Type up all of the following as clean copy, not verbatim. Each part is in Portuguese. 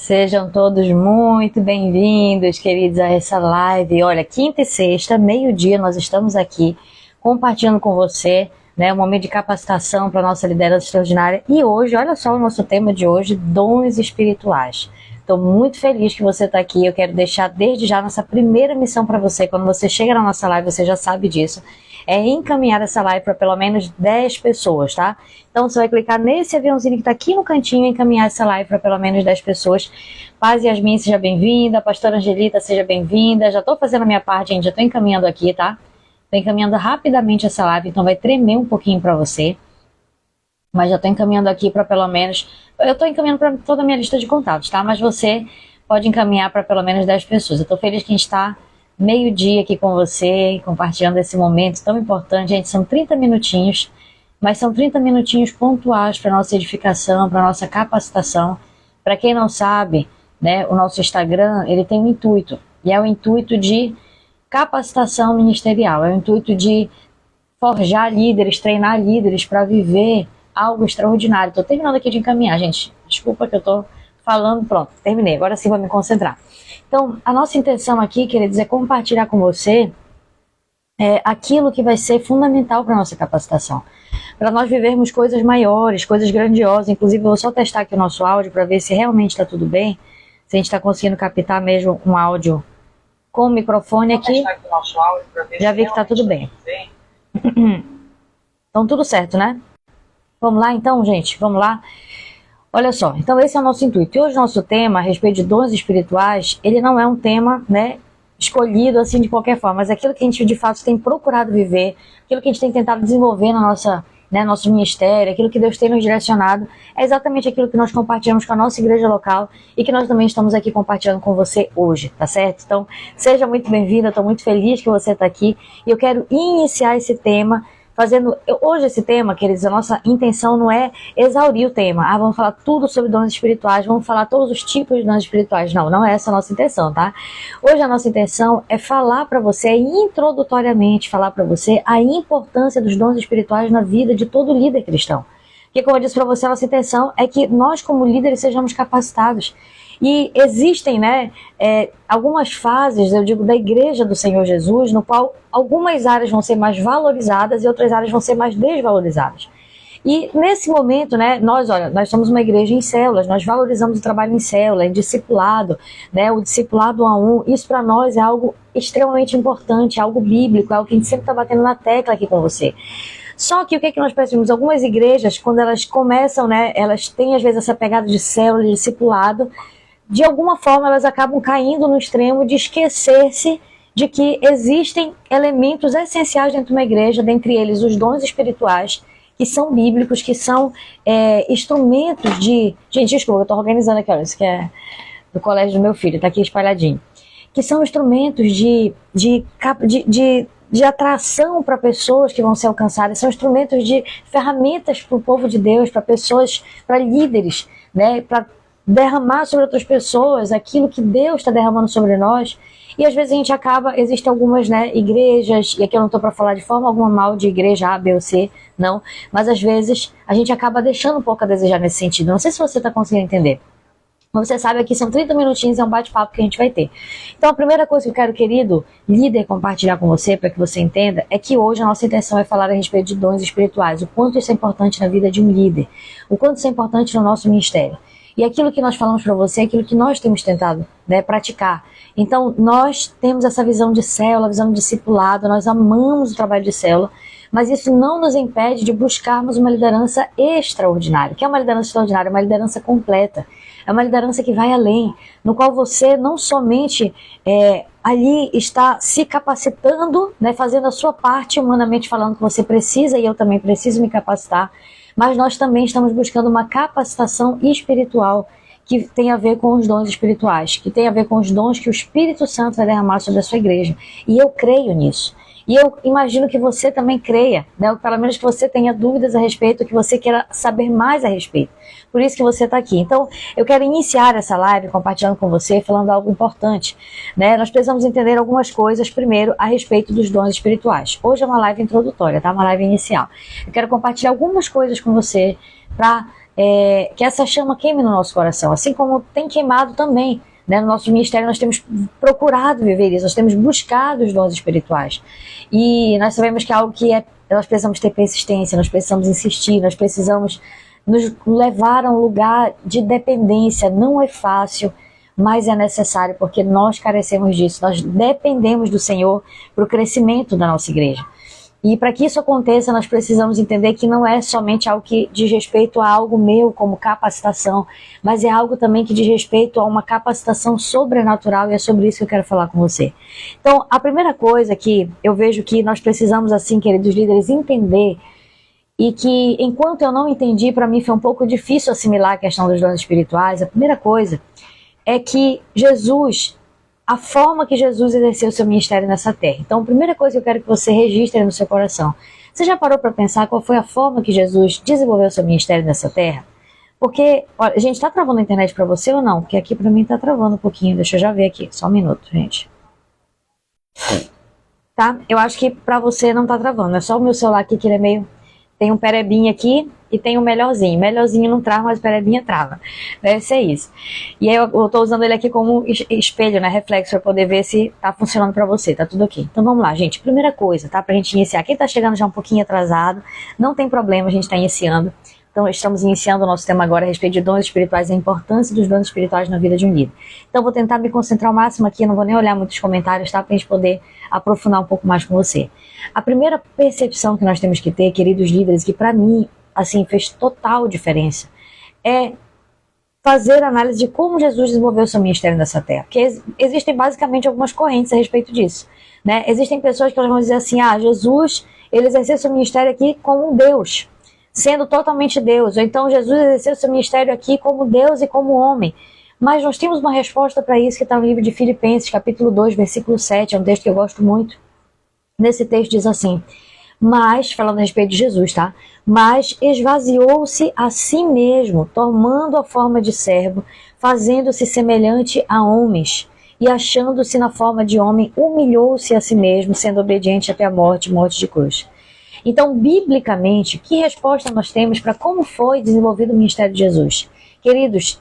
Sejam todos muito bem-vindos, queridos, a essa live. Olha, quinta e sexta, meio-dia, nós estamos aqui compartilhando com você, né, um momento de capacitação para a nossa liderança extraordinária. E hoje, olha só o nosso tema de hoje, dons espirituais. Estou muito feliz que você está aqui. Eu quero deixar desde já nossa primeira missão para você. Quando você chega na nossa live, você já sabe disso. É encaminhar essa live para pelo menos 10 pessoas, tá? Então você vai clicar nesse aviãozinho que está aqui no cantinho e encaminhar essa live para pelo menos 10 pessoas. Paz Yasmin, seja bem-vinda. Pastora Angelita, seja bem-vinda. Já estou fazendo a minha parte, gente. Já estou encaminhando aqui, tá? Estou encaminhando rapidamente essa live, então vai tremer um pouquinho para você. Mas já estou encaminhando aqui para pelo menos... Eu estou encaminhando para toda a minha lista de contatos, tá? Mas você pode encaminhar para pelo menos 10 pessoas. Eu estou feliz que a gente está meio-dia aqui com você, compartilhando esse momento tão importante. Gente, são 30 minutinhos, mas são 30 minutinhos pontuais para nossa edificação, para nossa capacitação. Para quem não sabe, né, o nosso Instagram, ele tem um intuito, e é o intuito de capacitação ministerial, é o intuito de forjar líderes, treinar líderes para viver algo extraordinário. Estou terminando aqui de encaminhar, gente. Desculpa que eu estou falando, pronto, terminei. Agora sim vou me concentrar. Então, a nossa intenção aqui, queridos, é compartilhar com você aquilo que vai ser fundamental para a nossa capacitação. Para nós vivermos coisas maiores, coisas grandiosas. Inclusive, eu vou só testar aqui o nosso áudio para ver se realmente está tudo bem. Se a gente está conseguindo captar mesmo um áudio com o microfone aqui. Já vi que está tudo bem. Então, tudo certo, né? Vamos lá então, gente? Vamos lá? Olha só, então esse é o nosso intuito. E hoje o nosso tema a respeito de dons espirituais, ele não é um tema, né, escolhido assim de qualquer forma, mas aquilo que a gente de fato tem procurado viver, aquilo que a gente tem tentado desenvolver na nossa, né, nosso ministério, aquilo que Deus tem nos direcionado, é exatamente aquilo que nós compartilhamos com a nossa igreja local e que nós também estamos aqui compartilhando com você hoje, tá certo? Então, seja muito bem-vinda, estou muito feliz que você está aqui e eu quero iniciar esse tema fazendo, hoje esse tema, queridos, a nossa intenção não é exaurir o tema. Vamos falar tudo sobre dons espirituais, vamos falar todos os tipos de dons espirituais. Não, não é essa a nossa intenção, tá? Hoje a nossa intenção é falar para você, introdutoriamente falar para você a importância dos dons espirituais na vida de todo líder cristão. Porque, como eu disse para você, a nossa intenção é que nós, como líderes, sejamos capacitados. E existem, né, algumas fases, eu digo, da igreja do Senhor Jesus, no qual algumas áreas vão ser mais valorizadas e outras áreas vão ser mais desvalorizadas. E nesse momento, né, nós somos uma igreja em células, nós valorizamos o trabalho em célula, em discipulado, né, o discipulado 1 a 1, isso para nós é algo extremamente importante, algo bíblico, é algo que a gente sempre está batendo na tecla aqui com você. Só que o que é que nós percebemos? Algumas igrejas, quando elas começam, né, elas têm às vezes essa pegada de célula, de discipulado, de alguma forma elas acabam caindo no extremo de esquecer-se de que existem elementos essenciais dentro de uma igreja, dentre eles os dons espirituais, que são bíblicos, que são instrumentos de... Gente, desculpa, eu estou organizando aqui, olha, isso que é do colégio do meu filho, está aqui espalhadinho. Que são instrumentos de atração para pessoas que vão ser alcançadas, são instrumentos de ferramentas para o povo de Deus, para pessoas, para líderes, né, para derramar sobre outras pessoas aquilo que Deus está derramando sobre nós. E às vezes a gente acaba, existem algumas, né, igrejas, e aqui eu não estou para falar de forma alguma mal de igreja A, B ou C, não, mas às vezes a gente acaba deixando um pouco a desejar nesse sentido. Não sei se você está conseguindo entender. Mas você sabe que são 30 minutinhos, é um bate-papo que a gente vai ter. Então a primeira coisa que eu quero, querido líder, compartilhar com você, para que você entenda, é que hoje a nossa intenção é falar a respeito de dons espirituais, o quanto isso é importante na vida de um líder, o quanto isso é importante no nosso ministério. E aquilo que nós falamos para você é aquilo que nós temos tentado, né, praticar. Então, nós temos essa visão de célula, visão de discipulado, nós amamos o trabalho de célula, mas isso não nos impede de buscarmos uma liderança extraordinária. O que é uma liderança extraordinária? Uma liderança completa. É uma liderança que vai além, no qual você não somente ali está se capacitando, né, fazendo a sua parte, humanamente falando, que você precisa, e eu também preciso me capacitar, mas nós também estamos buscando uma capacitação espiritual que tem a ver com os dons espirituais, que tem a ver com os dons que o Espírito Santo vai derramar sobre a sua igreja. E eu creio nisso. E eu imagino que você também creia, né? Ou pelo menos que você tenha dúvidas a respeito, que você queira saber mais a respeito. Por isso que você está aqui. Então, eu quero iniciar essa live compartilhando com você, falando algo importante, né? Nós precisamos entender algumas coisas, primeiro, a respeito dos dons espirituais. Hoje é uma live introdutória, tá? Uma live inicial. Eu quero compartilhar algumas coisas com você para que essa chama queime no nosso coração, assim como tem queimado também, né? No nosso ministério nós temos procurado viver isso, nós temos buscado os dons espirituais. E nós sabemos que é algo que nós precisamos ter persistência, nós precisamos insistir, nós precisamos nos levar a um lugar de dependência. Não é fácil, mas é necessário, porque nós carecemos disso, nós dependemos do Senhor para o crescimento da nossa igreja. E para que isso aconteça, nós precisamos entender que não é somente algo que diz respeito a algo meu como capacitação, mas é algo também que diz respeito a uma capacitação sobrenatural, e é sobre isso que eu quero falar com você. Então, a primeira coisa que eu vejo que nós precisamos, assim, queridos líderes, entender, e que enquanto eu não entendi, para mim foi um pouco difícil assimilar a questão dos dons espirituais, a primeira coisa é que Jesus, a forma que Jesus exerceu o seu ministério nessa terra. Então, a primeira coisa que eu quero que você registre no seu coração. Você já parou para pensar qual foi a forma que Jesus desenvolveu o seu ministério nessa terra? Porque, olha, gente, tá travando a internet para você ou não? Porque aqui para mim tá travando um pouquinho. Deixa eu já ver aqui. Só um minuto, gente. Tá? Eu acho que para você não tá travando. É só o meu celular aqui que ele é meio... Tem um perebinha aqui e tem um melhorzinho. Melhorzinho não trava, mas perebinha trava. Deve ser isso. E aí eu tô usando ele aqui como espelho, né? Reflexo, para poder ver se tá funcionando para você. Tá tudo ok. Então vamos lá, gente. Primeira coisa, tá? Pra gente iniciar. Quem tá chegando já um pouquinho atrasado, não tem problema, a gente tá iniciando. Então estamos iniciando o nosso tema agora a respeito de dons espirituais e a importância dos dons espirituais na vida de um líder. Então vou tentar me concentrar ao máximo aqui, não vou nem olhar muitos comentários, tá? Pra gente poder aprofundar um pouco mais com você. A primeira percepção que nós temos que ter, queridos líderes, que para mim, assim, fez total diferença, é fazer análise de como Jesus desenvolveu o seu ministério nessa terra. Porque existem basicamente algumas correntes a respeito disso, né? Existem pessoas que elas vão dizer assim, Jesus, ele exerceu seu ministério aqui como um Deus, sendo totalmente Deus. Ou então Jesus exerceu seu ministério aqui como Deus e como homem. Mas nós temos uma resposta para isso que está no livro de Filipenses, capítulo 2, versículo 7, é um texto que eu gosto muito. Nesse texto diz assim, mas, falando a respeito de Jesus, tá? Mas esvaziou-se a si mesmo, tomando a forma de servo, fazendo-se semelhante a homens, e achando-se na forma de homem, humilhou-se a si mesmo, sendo obediente até a morte, morte de cruz. Então, biblicamente, que resposta nós temos para como foi desenvolvido o ministério de Jesus? Queridos,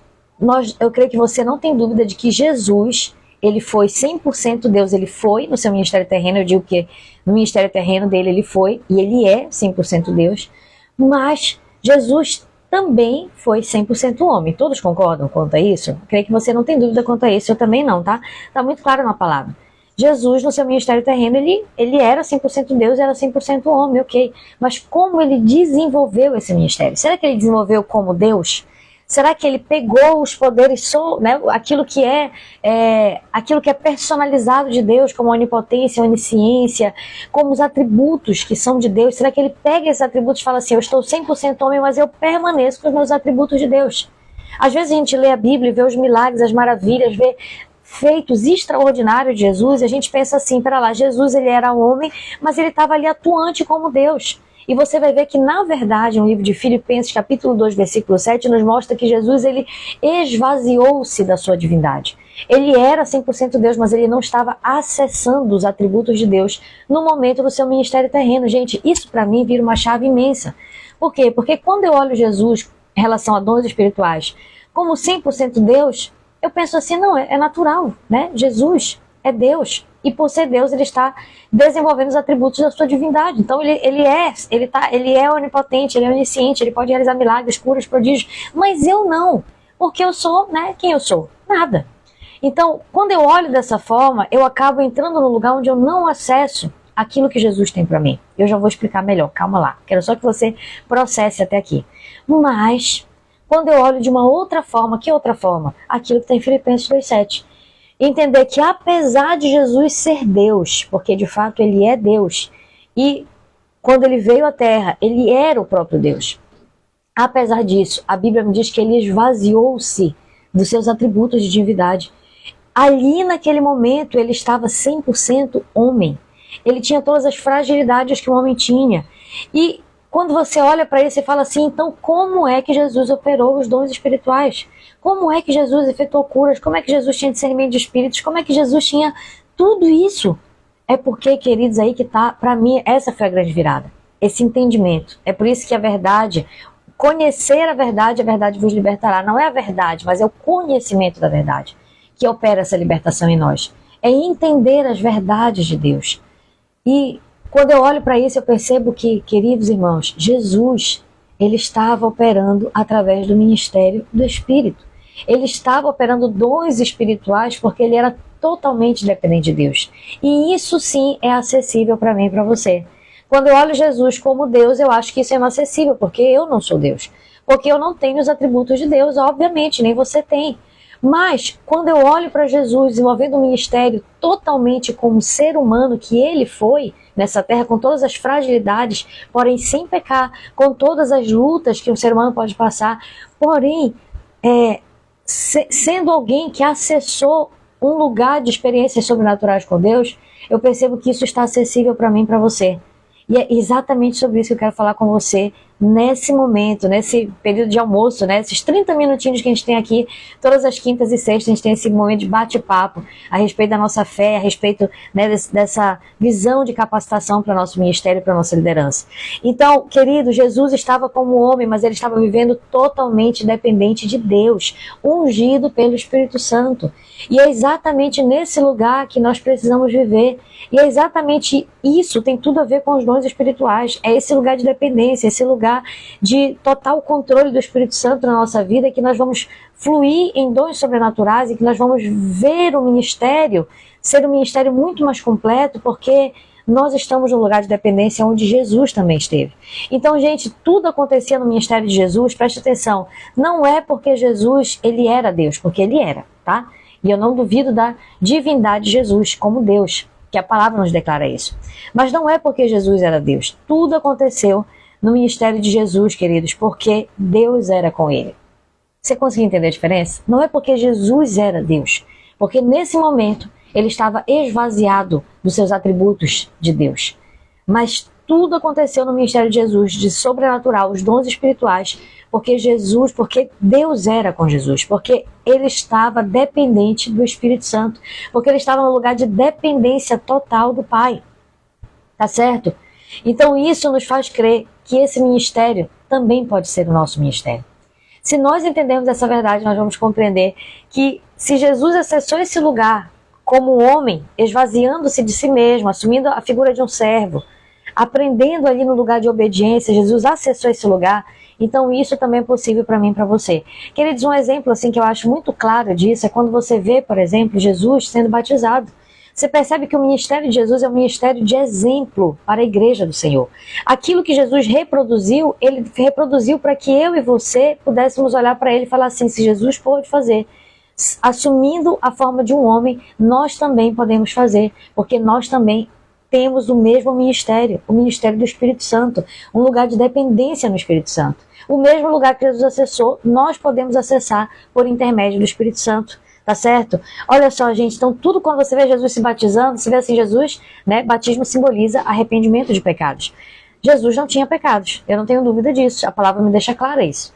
eu creio que você não tem dúvida de que Jesus, ele foi 100% Deus, ele foi no seu ministério terreno, eu digo que no ministério terreno dele ele foi, e ele é 100% Deus, mas Jesus também foi 100% homem. Todos concordam quanto a isso? Eu creio que você não tem dúvida quanto a isso, eu também não, tá? Tá muito claro na palavra. Jesus, no seu ministério terreno, ele era 100% Deus, era 100% homem, ok. Mas como ele desenvolveu esse ministério? Será que ele desenvolveu como Deus? Será que ele pegou os poderes, né, aquilo que é personalizado de Deus, como a onipotência, a onisciência, como os atributos que são de Deus? Será que ele pega esses atributos e fala assim, eu estou 100% homem, mas eu permaneço com os meus atributos de Deus? Às vezes a gente lê a Bíblia e vê os milagres, as maravilhas, vê feitos extraordinários de Jesus, e a gente pensa assim, pera lá, Jesus ele era homem, mas ele estava ali atuante como Deus. E você vai ver que, na verdade, no livro de Filipenses, capítulo 2, versículo 7, nos mostra que Jesus, ele esvaziou-se da sua divindade. Ele era 100% Deus, mas ele não estava acessando os atributos de Deus no momento do seu ministério terreno. Gente, isso para mim vira uma chave imensa. Por quê? Porque quando eu olho Jesus em relação a dons espirituais como 100% Deus, eu penso assim, não, é natural, né? Jesus é Deus. E por ser Deus, ele está desenvolvendo os atributos da sua divindade. Então ele é onipotente, ele é onisciente, ele pode realizar milagres, curas, prodígios. Mas eu não, porque eu sou, né? Quem eu sou? Nada. Então, quando eu olho dessa forma, eu acabo entrando no lugar onde eu não acesso aquilo que Jesus tem para mim. Eu já vou explicar melhor, calma lá. Quero só que você processe até aqui. Mas, quando eu olho de uma outra forma, que outra forma? Aquilo que tem em Filipenses 2,7. Entender que apesar de Jesus ser Deus, porque de fato ele é Deus, e quando ele veio à Terra, ele era o próprio Deus. Apesar disso, a Bíblia me diz que ele esvaziou-se dos seus atributos de divindade. Ali naquele momento ele estava 100% homem. Ele tinha todas as fragilidades que o homem tinha. E quando você olha para ele, você fala assim, então como é que Jesus operou os dons espirituais? Como é que Jesus efetuou curas? Como é que Jesus tinha discernimento de espíritos? Como é que Jesus tinha tudo isso? É porque, queridos, aí que tá, para mim, essa foi a grande virada. Esse entendimento. É por isso que a verdade, conhecer a verdade vos libertará. Não é a verdade, mas é o conhecimento da verdade que opera essa libertação em nós. É entender as verdades de Deus. E quando eu olho para isso, eu percebo que, queridos irmãos, Jesus, ele estava operando através do ministério do Espírito. Ele estava operando dons espirituais porque ele era totalmente dependente de Deus. E isso sim é acessível para mim e para você. Quando eu olho Jesus como Deus, eu acho que isso é inacessível, porque eu não sou Deus. Porque eu não tenho os atributos de Deus, obviamente, nem você tem. Mas, quando eu olho para Jesus, envolvendo o ministério totalmente como ser humano que ele foi nessa terra, com todas as fragilidades, porém sem pecar, com todas as lutas que um ser humano pode passar, porém, sendo alguém que acessou um lugar de experiências sobrenaturais com Deus, eu percebo que isso está acessível para mim e para você. E é exatamente sobre isso que eu quero falar com você nesse momento, nesse período de almoço, né? Esses 30 minutinhos que a gente tem aqui, todas as quintas e sextas, a gente tem esse momento de bate-papo a respeito da nossa fé, a respeito, né, dessa visão de capacitação para o nosso ministério, para a nossa liderança. Então, querido, Jesus estava como homem, mas ele estava vivendo totalmente dependente de Deus, ungido pelo Espírito Santo. E é exatamente nesse lugar que nós precisamos viver. E é exatamente isso, tem tudo a ver com os dons espirituais. É esse lugar de dependência, esse lugar de total controle do Espírito Santo na nossa vida, que nós vamos fluir em dons sobrenaturais e que nós vamos ver o ministério ser um ministério muito mais completo, porque nós estamos no lugar de dependência onde Jesus também esteve. Então, gente, tudo acontecia no ministério de Jesus, preste atenção, não é porque Jesus, ele era Deus, porque ele era, tá? E eu não duvido da divindade de Jesus como Deus, que a palavra nos declara isso. Mas não é porque Jesus era Deus. Tudo aconteceu no ministério de Jesus, queridos, porque Deus era com ele. Você conseguiu entender a diferença? Não é porque Jesus era Deus, porque nesse momento ele estava esvaziado dos seus atributos de Deus. Mas tudo aconteceu no ministério de Jesus, de sobrenatural, os dons espirituais, porque Deus era com Jesus, porque ele estava dependente do Espírito Santo, porque ele estava no lugar de dependência total do Pai. Tá certo? Então isso nos faz crer que esse ministério também pode ser o nosso ministério. Se nós entendermos essa verdade, nós vamos compreender que se Jesus acessou esse lugar como homem, esvaziando-se de si mesmo, assumindo a figura de um servo, aprendendo ali no lugar de obediência, Jesus acessou esse lugar, então isso também é possível para mim e para você. Queridos, um exemplo assim que eu acho muito claro disso é quando você vê, por exemplo, Jesus sendo batizado. Você percebe que o ministério de Jesus é um ministério de exemplo para a igreja do Senhor. Aquilo que Jesus reproduziu, ele reproduziu para que eu e você pudéssemos olhar para ele e falar assim, se Jesus pôde fazer, assumindo a forma de um homem, nós também podemos fazer, porque nós também temos o mesmo ministério, o ministério do Espírito Santo, um lugar de dependência no Espírito Santo. O mesmo lugar que Jesus acessou, nós podemos acessar por intermédio do Espírito Santo. Tá certo? Olha só, gente, então tudo quando você vê Jesus se batizando, você vê assim, Jesus, né, batismo simboliza arrependimento de pecados. Jesus não tinha pecados, eu não tenho dúvida disso, a palavra me deixa clara isso.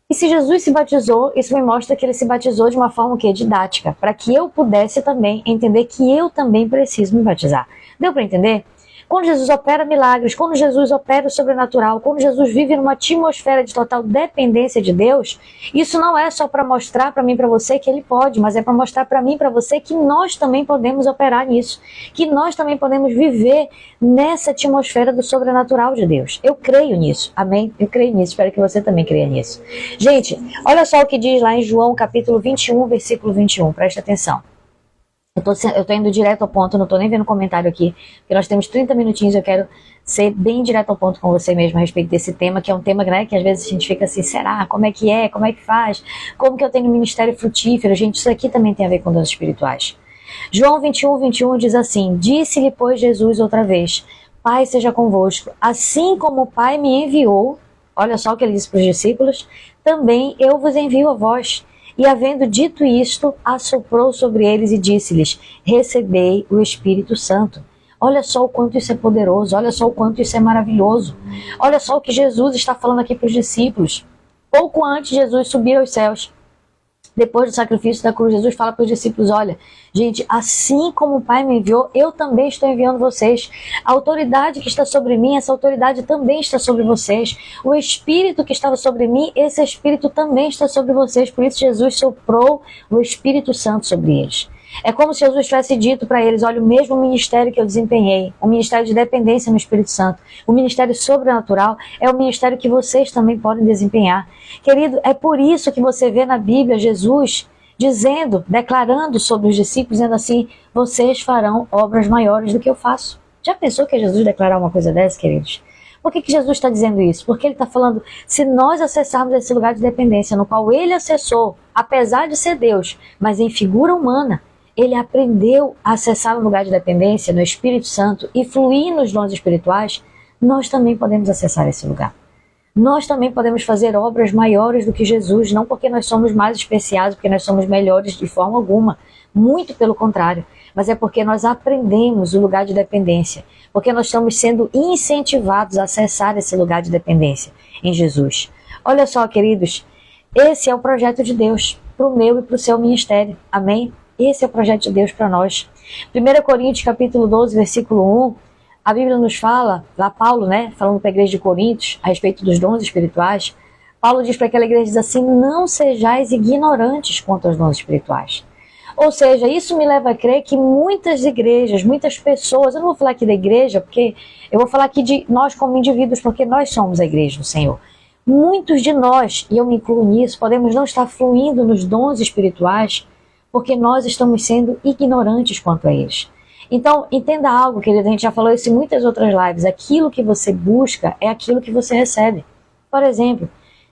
E se Jesus se batizou, isso me mostra que ele se batizou de uma forma que é didática, para que eu pudesse também entender que eu também preciso me batizar. Deu para entender? Quando Jesus opera milagres, quando Jesus opera o sobrenatural, quando Jesus vive numa atmosfera de total dependência de Deus, isso não é só para mostrar para mim e para você que ele pode, mas é para mostrar para mim e para você que nós também podemos operar nisso, que nós também podemos viver nessa atmosfera do sobrenatural de Deus. Eu creio nisso, amém? Eu creio nisso, espero que você também creia nisso. Gente, olha só o que diz lá em João capítulo 21, versículo 21, preste atenção. Eu tô indo direto ao ponto, não tô nem vendo comentário aqui, porque nós temos 30 minutinhos, eu quero ser bem direto ao ponto com você mesmo a respeito desse tema, que é um tema, né, que às vezes a gente fica assim, será? Como é que faz? Como que eu tenho um ministério frutífero? Gente, isso aqui também tem a ver com dons espirituais. João 21, 21 diz assim, disse-lhe, pois, Jesus outra vez, Pai seja convosco, assim como o Pai me enviou, olha só o que ele disse para os discípulos, também eu vos envio a vós. E havendo dito isto, assoprou sobre eles e disse-lhes, recebei o Espírito Santo. Olha só o quanto isso é poderoso, olha só o quanto isso é maravilhoso. Olha só o que Jesus está falando aqui para os discípulos. Pouco antes de Jesus subir aos céus, Depois do sacrifício da cruz, Jesus fala para os discípulos, olha, gente, assim como o Pai me enviou, eu também estou enviando vocês. A autoridade que está sobre mim, essa autoridade também está sobre vocês. O Espírito que estava sobre mim, esse Espírito também está sobre vocês. Por isso Jesus soprou o Espírito Santo sobre eles. É como se Jesus tivesse dito para eles, olha, o mesmo ministério que eu desempenhei, o ministério de dependência no Espírito Santo, o ministério sobrenatural, é o ministério que vocês também podem desempenhar. Querido, é por isso que você vê na Bíblia Jesus dizendo, declarando sobre os discípulos, dizendo assim, vocês farão obras maiores do que eu faço. Já pensou que é Jesus declarar uma coisa dessa, queridos? Por que Jesus está dizendo isso? Porque ele está falando, se nós acessarmos esse lugar de dependência, no qual ele acessou, apesar de ser Deus, mas em figura humana, ele aprendeu a acessar o lugar de dependência no Espírito Santo e fluir nos dons espirituais, nós também podemos acessar esse lugar. Nós também podemos fazer obras maiores do que Jesus, não porque nós somos mais especiais, porque nós somos melhores de forma alguma, muito pelo contrário, mas é porque nós aprendemos o lugar de dependência, porque nós estamos sendo incentivados a acessar esse lugar de dependência em Jesus. Olha só, queridos, esse é o projeto de Deus para o meu e para o seu ministério, amém? Esse é o projeto de Deus para nós. 1 Coríntios capítulo 12, versículo 1, a Bíblia nos fala, lá Paulo, falando para a igreja de Coríntios, a respeito dos dons espirituais, Paulo diz para aquela igreja, diz assim, não sejais ignorantes quanto aos dons espirituais. Ou seja, isso me leva a crer que muitas igrejas, muitas pessoas, eu não vou falar aqui da igreja, porque eu vou falar aqui de nós como indivíduos, porque nós somos a igreja do Senhor. Muitos de nós, e eu me incluo nisso, podemos não estar fluindo nos dons espirituais, porque nós estamos sendo ignorantes quanto a eles. Então, entenda algo, querido, a gente já falou isso em muitas outras lives, aquilo que você busca é aquilo que você recebe. Por exemplo,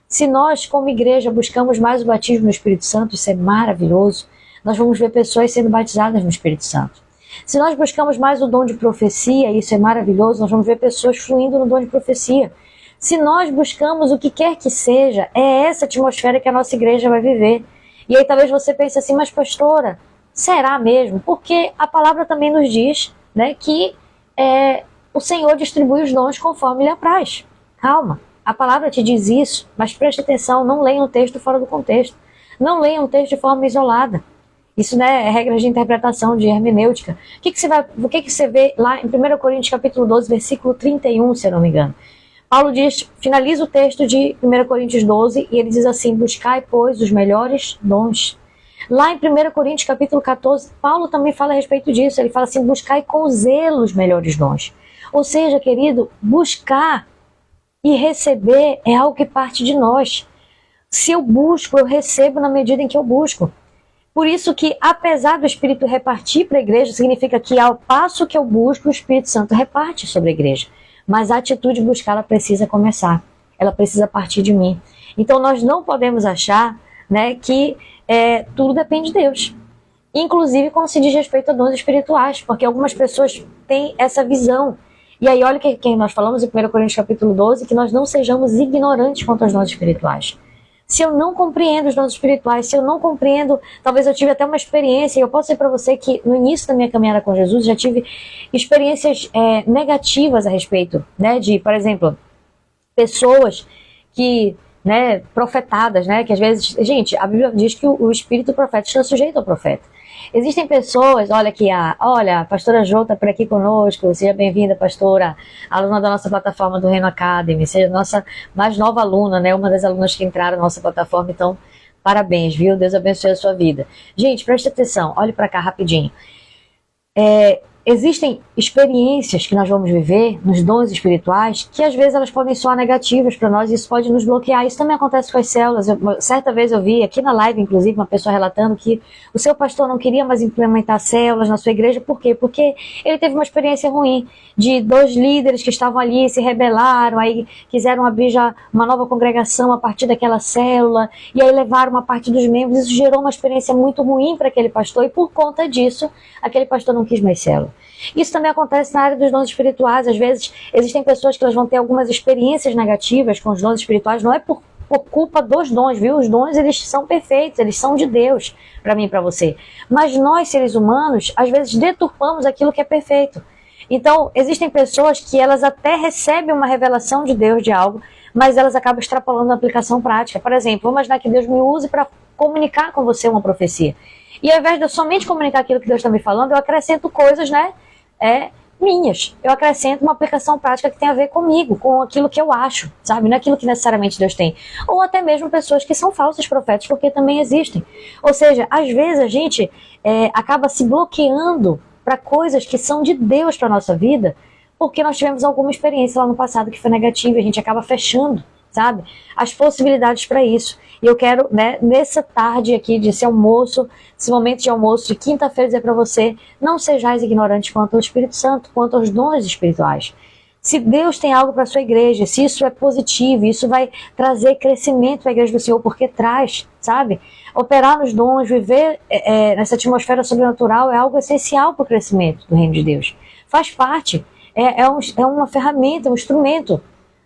se nós como igreja buscamos mais o batismo no Espírito Santo, isso é maravilhoso, nós vamos ver pessoas sendo batizadas no Espírito Santo. Se nós buscamos mais o dom de profecia, isso é maravilhoso, nós vamos ver pessoas fluindo no dom de profecia. Se nós buscamos o que quer que seja, é essa atmosfera que a nossa igreja vai viver. E aí talvez você pense assim, mas pastora, será mesmo? Porque a palavra também nos diz que o Senhor distribui os dons conforme lhe apraz. Calma, a palavra te diz isso, mas preste atenção, não leia o texto fora do contexto. Não leia o texto de forma isolada. Isso é regra de interpretação, de hermenêutica. O que você vê lá em 1 Coríntios capítulo 12, versículo 31, se eu não me engano? Paulo diz, finaliza o texto de 1 Coríntios 12 e ele diz assim, buscai, pois, os melhores dons. Lá em 1 Coríntios capítulo 14, Paulo também fala a respeito disso. Ele fala assim, buscai com zelo os melhores dons. Ou seja, querido, buscar e receber é algo que parte de nós. Se eu busco, eu recebo na medida em que eu busco. Por isso que, apesar do Espírito repartir para a igreja, significa que ao passo que eu busco, o Espírito Santo reparte sobre a igreja. Mas a atitude de buscar, ela precisa começar. Ela precisa partir de mim. Então nós não podemos achar que tudo depende de Deus. Inclusive quando se diz respeito a dons espirituais. Porque algumas pessoas têm essa visão. E aí olha que nós falamos em 1 Coríntios capítulo 12, que nós não sejamos ignorantes quanto aos dons espirituais. Se eu não compreendo os dons espirituais, se eu não compreendo, talvez eu tive até uma experiência, e eu posso dizer para você que no início da minha caminhada com Jesus, já tive experiências negativas a respeito, de, por exemplo, pessoas que, profetadas, que às vezes, gente, a Bíblia diz que o espírito profeta está sujeito ao profeta. Existem pessoas, olha aqui, a pastora Jô está por aqui conosco, seja bem-vinda, pastora, aluna da nossa plataforma do Reino Academy, seja nossa mais nova aluna, uma das alunas que entraram na nossa plataforma, então, parabéns, viu? Deus abençoe a sua vida. Gente, preste atenção, olhe para cá rapidinho. Existem experiências que nós vamos viver nos dons espirituais que às vezes elas podem soar negativas para nós e isso pode nos bloquear. Isso também acontece com as células. Certa vez eu vi aqui na live, inclusive, uma pessoa relatando que o seu pastor não queria mais implementar células na sua igreja. Por quê? Porque ele teve uma experiência ruim de 2 líderes que estavam ali, se rebelaram, aí quiseram abrir já uma nova congregação a partir daquela célula e aí levaram uma parte dos membros. Isso gerou uma experiência muito ruim para aquele pastor e por conta disso, aquele pastor não quis mais célula. Isso também acontece na área dos dons espirituais. Às vezes existem pessoas que elas vão ter algumas experiências negativas com os dons espirituais, não é por culpa dos dons, viu? Os dons, eles são perfeitos, eles são de Deus, para mim e para você. Mas nós, seres humanos, às vezes deturpamos aquilo que é perfeito. Então, existem pessoas que elas até recebem uma revelação de Deus de algo, mas elas acabam extrapolando a aplicação prática. Por exemplo, vamos imaginar que Deus me use para comunicar com você uma profecia. E ao invés de eu somente comunicar aquilo que Deus está me falando, eu acrescento coisas, né, minhas. Eu acrescento uma aplicação prática que tem a ver comigo, com aquilo que eu acho, sabe? Não é aquilo que necessariamente Deus tem. Ou até mesmo pessoas que são falsos profetas, porque também existem. Ou seja, às vezes a gente acaba se bloqueando para coisas que são de Deus para a nossa vida, porque nós tivemos alguma experiência lá no passado que foi negativa e a gente acaba fechando, sabe, as possibilidades para isso. E eu quero, né, nessa tarde aqui desse almoço, esse momento de almoço de quinta-feira, dizer para você, não sejais ignorantes quanto ao Espírito Santo, quanto aos dons espirituais. Se Deus tem algo para a sua igreja, se isso é positivo, isso vai trazer crescimento para a igreja do Senhor, porque traz, sabe? Operar nos dons, viver nessa atmosfera sobrenatural é algo essencial para o crescimento do reino de Deus. Faz parte, é uma ferramenta, um instrumento,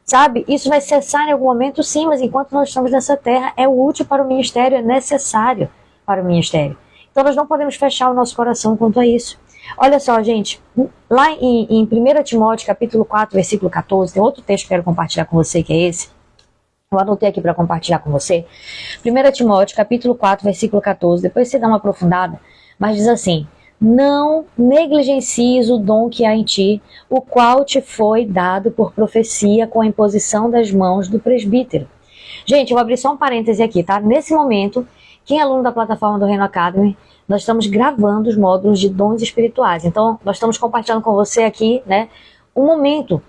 sabe? Isso vai cessar em algum momento, sim, mas enquanto nós estamos nessa terra, é útil para o ministério, é necessário para o ministério. Então nós não podemos fechar o nosso coração quanto a isso. Olha só, gente, lá em 1 Timóteo, capítulo 4, versículo 14, tem outro texto que eu quero compartilhar com você, que é esse. Eu anotei aqui para compartilhar com você. 1 Timóteo, capítulo 4, versículo 14, depois você dá uma aprofundada, mas diz assim: não negligencies o dom que há em ti, o qual te foi dado por profecia com a imposição das mãos do presbítero. Gente, eu vou abrir só um parêntese aqui, tá? Nesse momento, quem é aluno da plataforma do Reino Academy, nós estamos gravando os módulos de dons espirituais. Então, nós estamos compartilhando com você aqui, né, um momento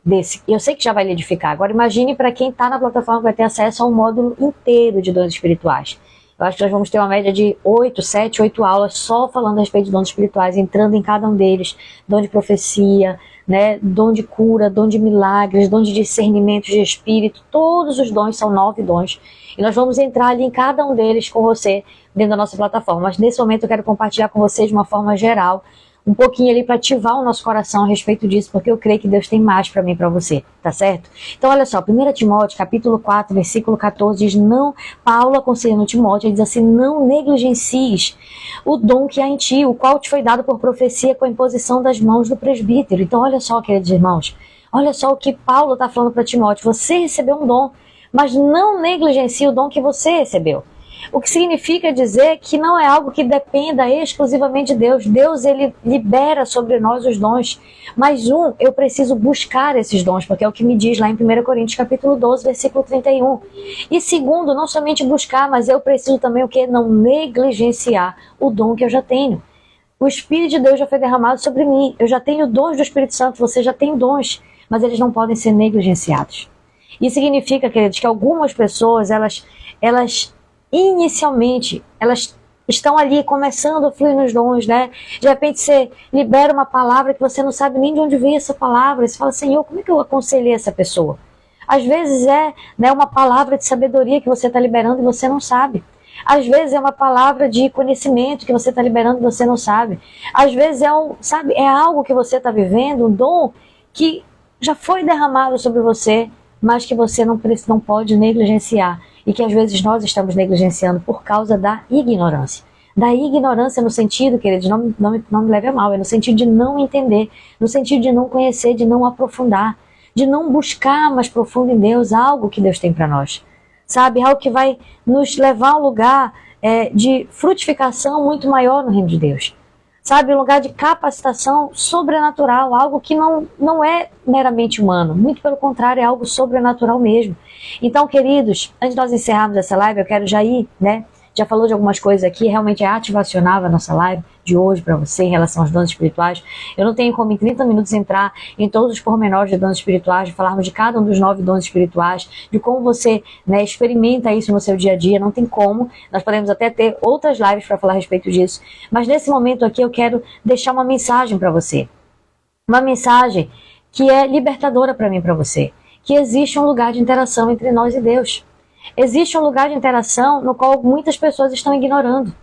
desse. Eu sei que já vai lhe edificar. Agora, imagine para quem está na plataforma, vai ter acesso a um módulo inteiro de dons espirituais. Eu acho que nós vamos ter uma média de 7, 8 aulas só falando a respeito de dons espirituais, entrando em cada um deles. Dom de profecia, né, dom de cura, dom de milagres, dom de discernimento de espírito. Todos os dons, são 9 dons. E nós vamos entrar ali em cada um deles com você dentro da nossa plataforma. Mas nesse momento eu quero compartilhar com você de uma forma geral, um pouquinho ali para ativar o nosso coração a respeito disso, porque eu creio que Deus tem mais para mim e para você, tá certo? Então olha só, 1 Timóteo, capítulo 4, versículo 14, diz, Paulo aconselhando Timóteo, ele diz assim, não negligencies o dom que há em ti, o qual te foi dado por profecia com a imposição das mãos do presbítero. Então olha só, queridos irmãos, olha só o que Paulo está falando para Timóteo, você recebeu um dom, mas não negligencie o dom que você recebeu. O que significa dizer que não é algo que dependa exclusivamente de Deus. Deus, ele libera sobre nós os dons. Mas eu preciso buscar esses dons, porque é o que me diz lá em 1 Coríntios capítulo 12, versículo 31. E segundo, não somente buscar, mas eu preciso também o quê? Não negligenciar o dom que eu já tenho. O Espírito de Deus já foi derramado sobre mim. Eu já tenho dons do Espírito Santo, você já tem dons, mas eles não podem ser negligenciados. Isso significa, queridos, que algumas pessoas, elas inicialmente, elas estão ali começando a fluir nos dons, né? De repente você libera uma palavra que você não sabe nem de onde veio essa palavra. Você fala, Senhor, como é que eu aconselhei essa pessoa? Às vezes né, uma palavra de sabedoria que você está liberando e você não sabe. Às vezes é uma palavra de conhecimento que você está liberando e você não sabe. Às vezes é algo que você está vivendo, um dom que já foi derramado sobre você, mas que você não pode negligenciar. E que às vezes nós estamos negligenciando por causa da ignorância. Da ignorância no sentido, queridos, não me leve a mal, é no sentido de não entender, no sentido de não conhecer, de não aprofundar, de não buscar mais profundo em Deus algo que Deus tem para nós. Sabe, algo que vai nos levar a um lugar de frutificação muito maior no reino de Deus. Sabe, um lugar de capacitação sobrenatural, algo que não é meramente humano, muito pelo contrário, é algo sobrenatural mesmo. Então, queridos, antes de nós encerrarmos essa live, eu quero já ir, né? Já falou de algumas coisas aqui, realmente é ativacional a nossa live de hoje para você em relação aos dons espirituais. Eu não tenho como em 30 minutos entrar em todos os pormenores de dons espirituais, de falarmos de cada um dos 9 dons espirituais, de como você, né, experimenta isso no seu dia a dia, não tem como. Nós podemos até ter outras lives para falar a respeito disso, mas nesse momento aqui eu quero deixar uma mensagem para você. Uma mensagem que é libertadora para mim e para você. Que existe um lugar de interação entre nós e Deus. Existe um lugar de interação no qual muitas pessoas estão ignorando.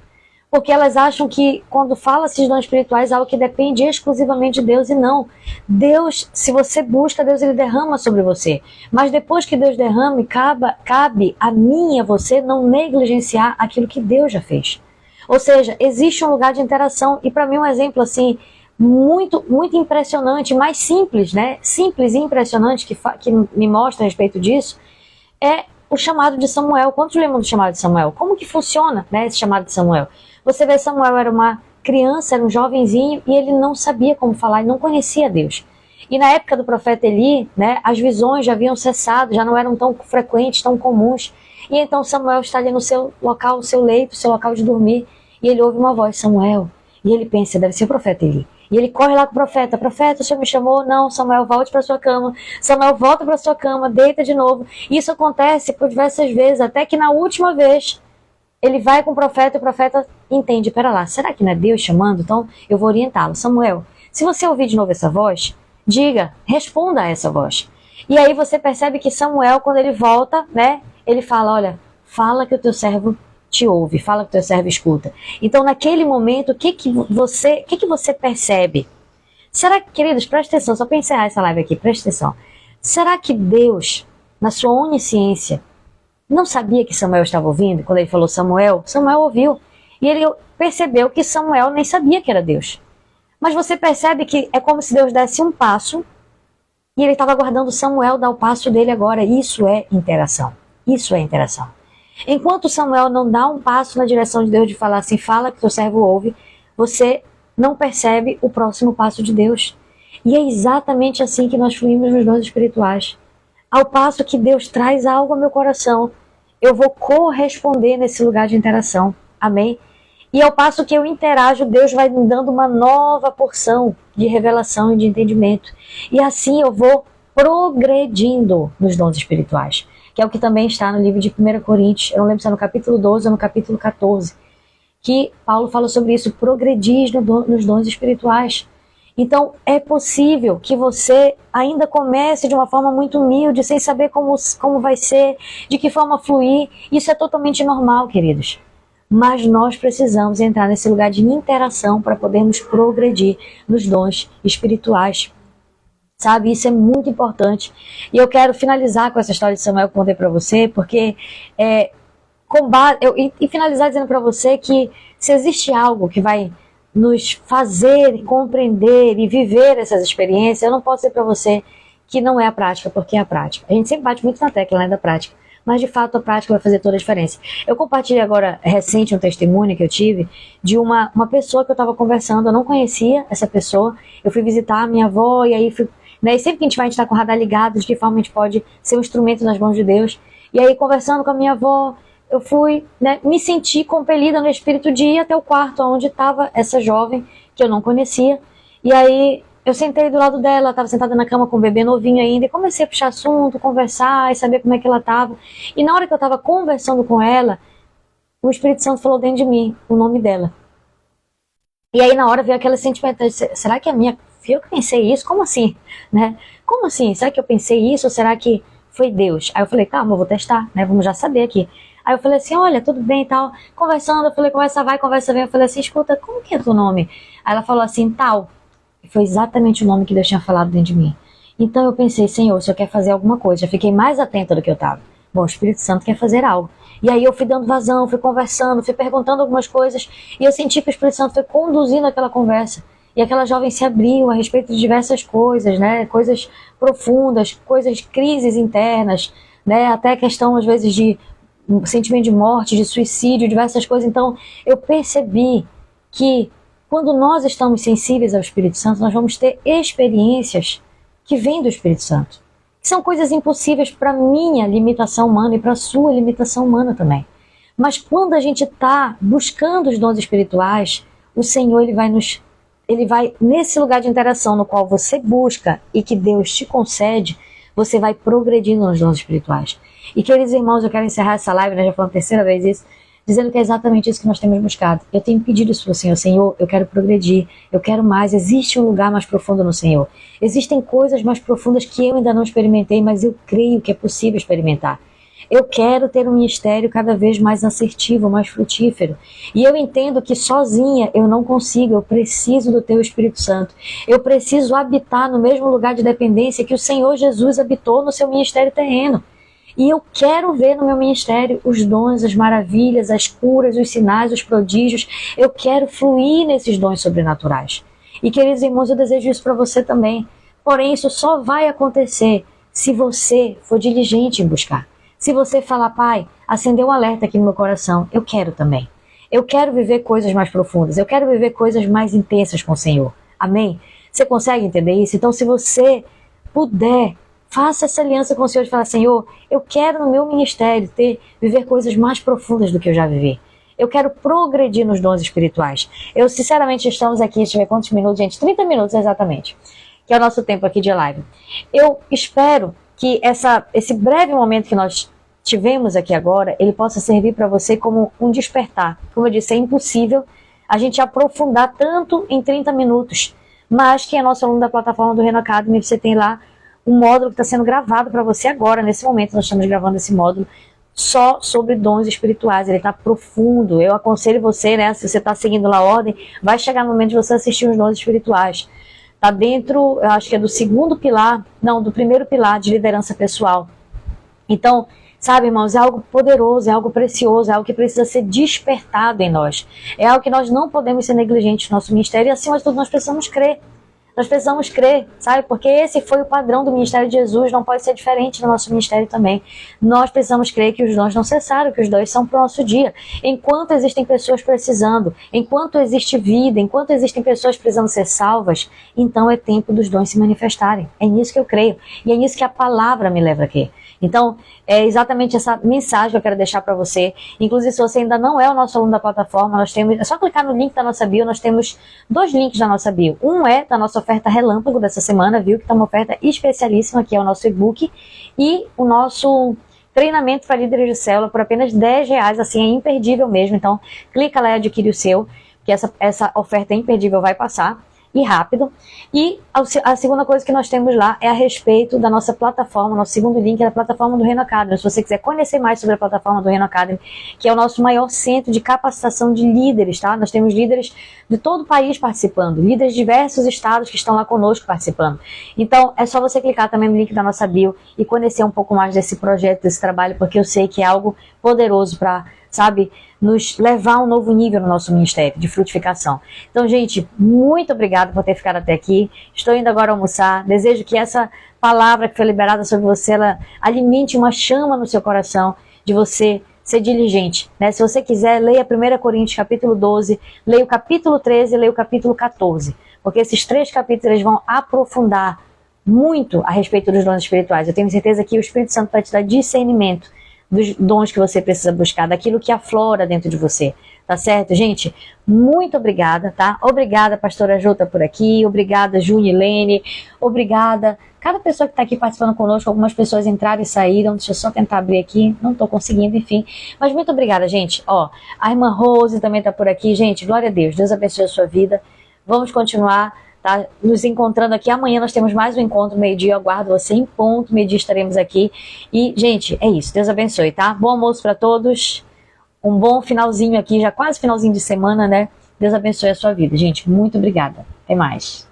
Porque elas acham que quando fala-se de dons espirituais é algo que depende exclusivamente de Deus, e não. Deus, se você busca, Deus ele derrama sobre você. Mas depois que Deus derrama, cabe a mim e a você não negligenciar aquilo que Deus já fez. Ou seja, existe um lugar de interação, e para mim um exemplo assim, muito, muito impressionante, mais simples, né? Simples e impressionante, que me mostra a respeito disso, é o chamado de Samuel. Quantos lembram do chamado de Samuel? Como que funciona, né, esse chamado de Samuel? Você vê, Samuel era uma criança, era um jovenzinho, e ele não sabia como falar, ele não conhecia Deus. E na época do profeta Eli, né, as visões já haviam cessado, já não eram tão frequentes, tão comuns. E então Samuel está ali no seu local, o seu leito, o seu local de dormir, e ele ouve uma voz, Samuel. E ele pensa, deve ser o profeta Eli. E ele corre lá com o profeta, profeta, o senhor me chamou? Não, Samuel, volte para sua cama. Samuel volta para sua cama, deita de novo. Isso acontece por diversas vezes, até que na última vez ele vai com o profeta e o profeta entende, pera lá, será que não é Deus chamando? Então eu vou orientá-lo. Samuel, se você ouvir de novo essa voz, diga, responda a essa voz. E aí você percebe que Samuel, quando ele volta, né, ele fala, olha, fala que o teu servo te ouve, fala que o teu servo escuta. Então naquele momento, o que você percebe? Será que, queridos, presta atenção, só para encerrar essa live aqui, presta atenção. Será que Deus, na sua onisciência, não sabia que Samuel estava ouvindo? Quando ele falou Samuel, Samuel ouviu. E ele percebeu que Samuel nem sabia que era Deus. Mas você percebe que é como se Deus desse um passo e ele estava aguardando Samuel dar o passo dele agora. Isso é interação. Isso é interação. Enquanto Samuel não dá um passo na direção de Deus de falar assim, fala que teu servo ouve, você não percebe o próximo passo de Deus. E é exatamente assim que nós fluímos nos dons espirituais. Ao passo que Deus traz algo ao meu coração, eu vou corresponder nesse lugar de interação. Amém? E ao passo que eu interajo, Deus vai me dando uma nova porção de revelação e de entendimento. E assim eu vou progredindo nos dons espirituais, que é o que também está no livro de 1 Coríntios, eu não lembro se é no capítulo 12 ou no capítulo 14, que Paulo fala sobre isso, progredir nos dons espirituais. Então, é possível que você ainda comece de uma forma muito humilde, sem saber como vai ser, de que forma fluir. Isso é totalmente normal, queridos. Mas nós precisamos entrar nesse lugar de interação para podermos progredir nos dons espirituais. Sabe, isso é muito importante. E eu quero finalizar com essa história de Samuel que eu contei para você, porque e finalizar dizendo para você que se existe algo que vai nos fazer compreender e viver essas experiências, eu não posso dizer para você que não é a prática, porque é a prática. A gente sempre bate muito na tecla, né, da prática, mas de fato a prática vai fazer toda a diferença. Eu compartilhei agora, recente, um testemunho que eu tive de uma pessoa que eu estava conversando, eu não conhecia essa pessoa, eu fui visitar a minha avó e aí fui, né, e sempre que a gente está com o radar ligado, de que forma a gente pode ser um instrumento nas mãos de Deus, e aí conversando com a minha avó, eu fui, né, me senti compelida no espírito de ir até o quarto onde estava essa jovem que eu não conhecia. E aí eu sentei do lado dela, estava sentada na cama com o bebê novinho ainda, e comecei a puxar assunto, conversar e saber como é que ela estava. E na hora que eu estava conversando com ela, o Espírito Santo falou dentro de mim o nome dela. E aí na hora veio aquele sentimento, será que é minha filha? Eu pensei isso? Como assim? Né? Como assim? Será que eu pensei isso ou será que foi Deus? Aí eu falei, calma, eu vou testar, né? Vamos já saber aqui. Aí eu falei assim, olha, tudo bem e tal. Conversando, eu falei, conversa vai, conversa vem. Eu falei assim, escuta, como que é teu nome? Aí ela falou assim, tal. E foi exatamente o nome que Deus tinha falado dentro de mim. Então eu pensei, Senhor, o Senhor quer fazer alguma coisa. Já fiquei mais atenta do que eu estava. Bom, o Espírito Santo quer fazer algo. E aí eu fui dando vazão, fui conversando, fui perguntando algumas coisas. E eu senti que o Espírito Santo foi conduzindo aquela conversa. E aquela jovem se abriu a respeito de diversas coisas, né? Coisas profundas, coisas, crises internas, né? Até questão, às vezes, de um sentimento de morte, de suicídio, diversas coisas. Então, eu percebi que quando nós estamos sensíveis ao Espírito Santo, nós vamos ter experiências que vêm do Espírito Santo. Que são coisas impossíveis para a minha limitação humana e para a sua limitação humana também. Mas quando a gente está buscando os dons espirituais, o Senhor ele vai nesse lugar de interação no qual você busca e que Deus te concede, você vai progredindo nos dons espirituais. E queridos irmãos, eu quero encerrar essa live, né, já foi a terceira vez isso, dizendo que é exatamente isso que nós temos buscado. Eu tenho pedido isso para o Senhor, Senhor, eu quero progredir, eu quero mais, existe um lugar mais profundo no Senhor. Existem coisas mais profundas que eu ainda não experimentei, mas eu creio que é possível experimentar. Eu quero ter um ministério cada vez mais assertivo, mais frutífero. E eu entendo que sozinha eu não consigo, eu preciso do Teu Espírito Santo. Eu preciso habitar no mesmo lugar de dependência que o Senhor Jesus habitou no seu ministério terreno. E eu quero ver no meu ministério os dons, as maravilhas, as curas, os sinais, os prodígios. Eu quero fluir nesses dons sobrenaturais. E, queridos irmãos, eu desejo isso para você também. Porém, isso só vai acontecer se você for diligente em buscar. Se você falar, Pai, acendeu um alerta aqui no meu coração, eu quero também. Eu quero viver coisas mais profundas, eu quero viver coisas mais intensas com o Senhor. Amém? Você consegue entender isso? Então, se você puder, faça essa aliança com o Senhor de falar, Senhor, eu quero no meu ministério viver coisas mais profundas do que eu já vivi. Eu quero progredir nos dons espirituais. Eu, sinceramente, estamos aqui, deixa eu ver quantos minutos, gente, 30 minutos exatamente, que é o nosso tempo aqui de live. Eu espero que esse breve momento que nós tivemos aqui agora, ele possa servir para você como um despertar. Como eu disse, é impossível a gente aprofundar tanto em 30 minutos, mas quem é nosso aluno da plataforma do Reino Academy, você tem lá um módulo que está sendo gravado para você agora, nesse momento nós estamos gravando esse módulo, só sobre dons espirituais, ele está profundo. Eu aconselho você, né, se você está seguindo lá a ordem, vai chegar no momento de você assistir os dons espirituais. Está dentro, eu acho que é do do primeiro pilar de liderança pessoal. Então, sabe, irmãos, é algo poderoso, é algo precioso, é algo que precisa ser despertado em nós. É algo que nós não podemos ser negligentes no nosso ministério e, acima de tudo, nós precisamos crer. Nós precisamos crer, sabe? Porque esse foi o padrão do ministério de Jesus, não pode ser diferente do nosso ministério também. Nós precisamos crer que os dons não cessaram, que os dons são para o nosso dia. Enquanto existem pessoas precisando, enquanto existe vida, enquanto existem pessoas precisando ser salvas, então é tempo dos dons se manifestarem. É nisso que eu creio. E é nisso que a palavra me leva aqui. Então, é exatamente essa mensagem que eu quero deixar para você. Inclusive, se você ainda não é o nosso aluno da plataforma, é só clicar no link da nossa bio, nós temos 2 links da nossa bio. Um é da nossa oferta relâmpago dessa semana, viu? Que está uma oferta especialíssima, que é o nosso e-book, e o nosso treinamento para líderes de célula por apenas R$10, assim, é imperdível mesmo. Então, clica lá e adquire o seu, que essa oferta imperdível vai passar. E rápido. E a segunda coisa que nós temos lá é a respeito da nossa plataforma, nosso segundo link é a plataforma do Reino Academy. Se você quiser conhecer mais sobre a plataforma do Reino Academy, que é o nosso maior centro de capacitação de líderes, tá? Nós temos líderes de todo o país participando, líderes de diversos estados que estão lá conosco participando. Então, é só você clicar também no link da nossa bio e conhecer um pouco mais desse projeto, desse trabalho, porque eu sei que é algo poderoso para, sabe, nos levar a um novo nível no nosso ministério de frutificação. Então, gente, muito obrigada por ter ficado até aqui. Estou indo agora almoçar. Desejo que essa palavra que foi liberada sobre você, ela alimente uma chama no seu coração de você ser diligente, né? Se você quiser, leia 1 Coríntios capítulo 12, leia o capítulo 13 e leia o capítulo 14, porque esses 3 capítulos eles vão aprofundar muito a respeito dos dons espirituais. Eu tenho certeza que o Espírito Santo vai te dar discernimento dos dons que você precisa buscar, daquilo que aflora dentro de você, tá certo, gente? Muito obrigada, tá? Obrigada, pastora Jota, por aqui, obrigada, Junilene, obrigada, cada pessoa que tá aqui participando conosco, algumas pessoas entraram e saíram, deixa eu só tentar abrir aqui, não tô conseguindo, enfim, mas muito obrigada, gente, ó, a irmã Rose também tá por aqui, gente, glória a Deus, Deus abençoe a sua vida, vamos continuar, tá, nos encontrando aqui. Amanhã nós temos mais um encontro, meio-dia. Eu aguardo você em ponto, meio-dia estaremos aqui. E, gente, é isso. Deus abençoe, tá? Bom almoço para todos. Um bom finalzinho aqui, já quase finalzinho de semana, né? Deus abençoe a sua vida, gente. Muito obrigada. Até mais.